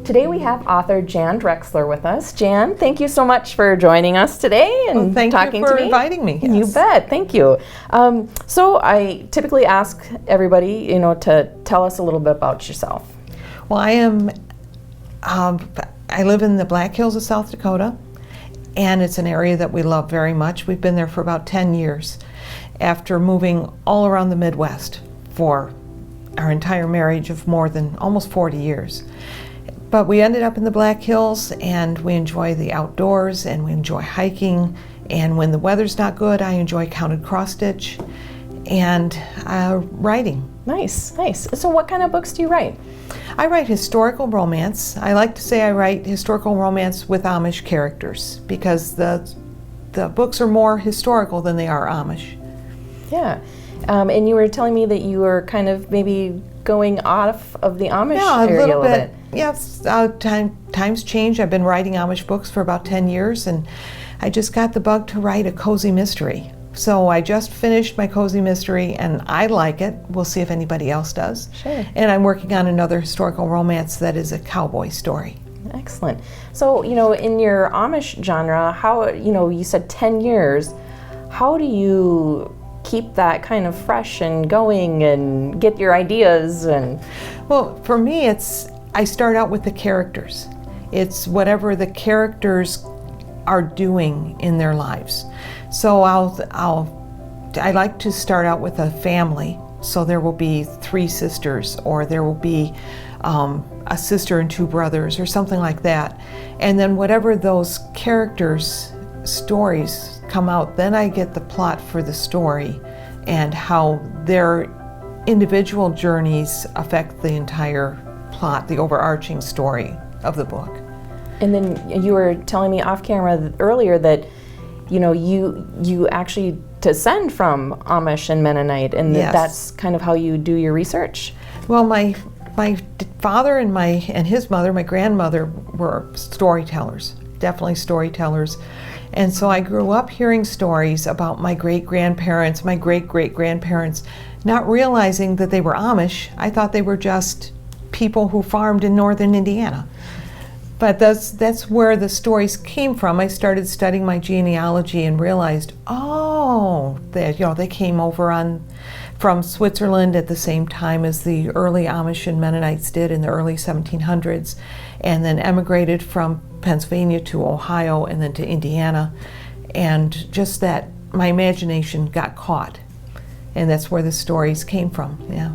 Today we have author Jan Drexler with us. Jan, thank you so much for joining us today and thank talking you for to me. Inviting me. Yes. You bet. Thank you. So I typically ask everybody, to tell us a little bit about yourself. Well, I live in the Black Hills of South Dakota, and it's an area that we love very much. We've been there for about 10 years after moving all around the Midwest for our entire marriage of more than almost 40 years. But we ended up in the Black Hills, and we enjoy the outdoors, and we enjoy hiking, and when the weather's not good, I enjoy counted cross-stitch and writing. Nice. So what kind of books do you write? I write historical romance. I like to say I write historical romance with Amish characters because the books are more historical than they are Amish. Yeah. And you were telling me that you were kind of maybe going off of the Amish area a little bit. Yes, times change. I've been writing Amish books for about 10 years, and I just got the bug to write a cozy mystery. So I just finished my cozy mystery, and I like it. We'll see if anybody else does. Sure. And I'm working on another historical romance that is a cowboy story. Excellent. So, in your Amish genre, how, you said 10 years, how do you keep that kind of fresh and going and get your ideas? And well, for me, I start out with the characters. It's whatever the characters are doing in their lives. So I like to start out with a family. So there will be 3 sisters, or there will be a sister and 2 brothers, or something like that. And then whatever those characters' stories come out, then I get the plot for the story and how their individual journeys affect the entire plot, the overarching story of the book. And then you were telling me off camera earlier that you actually descend from Amish and Mennonite, and Yes. that's kind of how you do your research. Well, my father and his mother, my grandmother, were storytellers, definitely storytellers. And so I grew up hearing stories about my great-grandparents, my great-great-grandparents, not realizing that they were Amish. I thought they were just people who farmed in northern Indiana. But that's where the stories came from. I started studying my genealogy and realized, they came over from Switzerland at the same time as the early Amish and Mennonites did in the early 1700s, and then emigrated from Pennsylvania to Ohio and then to Indiana. And just that, my imagination got caught. And that's where the stories came from, yeah.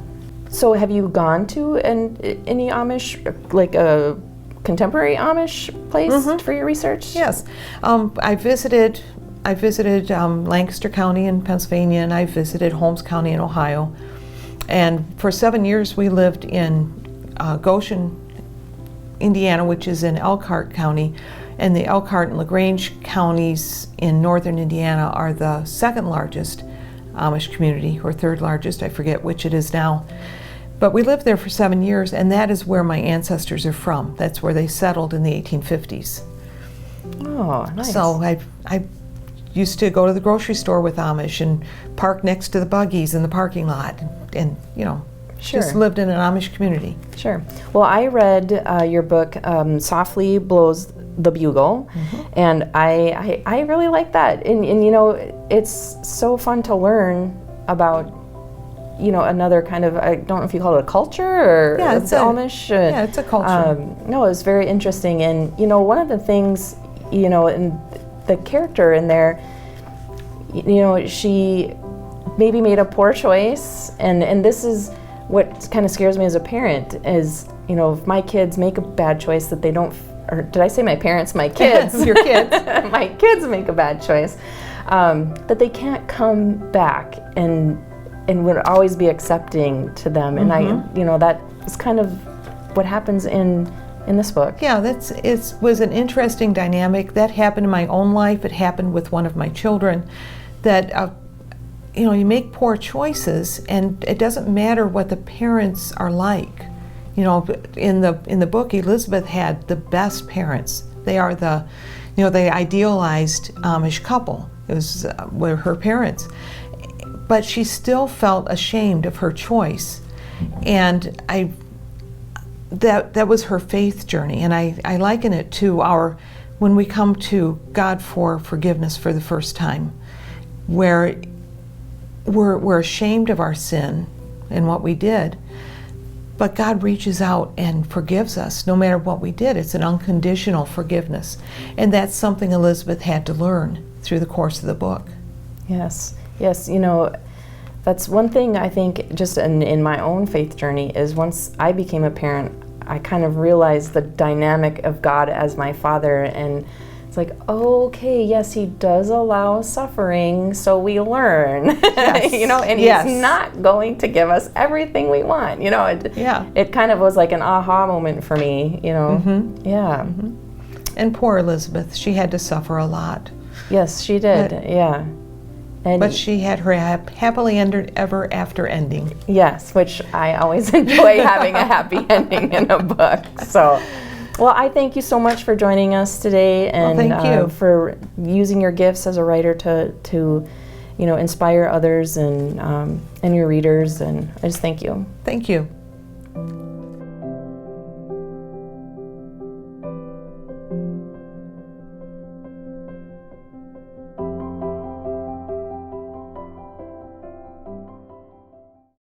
So have you gone to any Amish, like a contemporary Amish place for your research? Yes. I visited Lancaster County in Pennsylvania, and I visited Holmes County in Ohio. And for 7 years we lived in Goshen, Indiana, which is in Elkhart County. And the Elkhart and LaGrange counties in northern Indiana are the second largest Amish community, or third largest, I forget which it is now. But we lived there for 7 years, and that is where my ancestors are from. That's where they settled in the 1850s. Oh, nice. So I used to go to the grocery store with Amish and park next to the buggies in the parking lot, and Sure. just lived in an Amish community. Sure. Well, I read your book, Softly Blows the Bugle, and I really like that. And it's so fun to learn about another kind of, I don't know if you call it a culture or it's Amish. Yeah, it's a culture. No, it was very interesting. And, one of the things, in the character in there, she maybe made a poor choice. And this is what kind of scares me as a parent is, if my kids make a bad choice that they don't, or did I say my parents? My kids. Your kids. My kids make a bad choice, that they can't come back and would always be accepting to them. And that is kind of what happens in this book. Yeah, it was an interesting dynamic. That happened in my own life. It happened with one of my children, that you make poor choices, and it doesn't matter what the parents are like. In the book, Elizabeth had the best parents. They are the idealized Amish couple. Were her parents. But she still felt ashamed of her choice. And that was her faith journey, and I liken it to when we come to God for forgiveness for the first time, where we're ashamed of our sin and what we did, but God reaches out and forgives us no matter what we did. It's an unconditional forgiveness, and that's something Elizabeth had to learn through the course of the book. Yes, that's one thing I think just in my own faith journey is once I became a parent, I kind of realized the dynamic of God as my Father, and it's like, okay, yes, He does allow suffering, so we learn, Yes. And Yes. He's not going to give us everything we want, It kind of was like an aha moment for me, Mm-hmm. Yeah. Mm-hmm. And poor Elizabeth, she had to suffer a lot. Yes, she did, yeah. But she had her happily ever after ending. Yes, which I always enjoy having a happy ending in a book. So, well, I thank you so much for joining us today, and thank you for using your gifts as a writer to inspire others and your readers. And I just thank you. Thank you.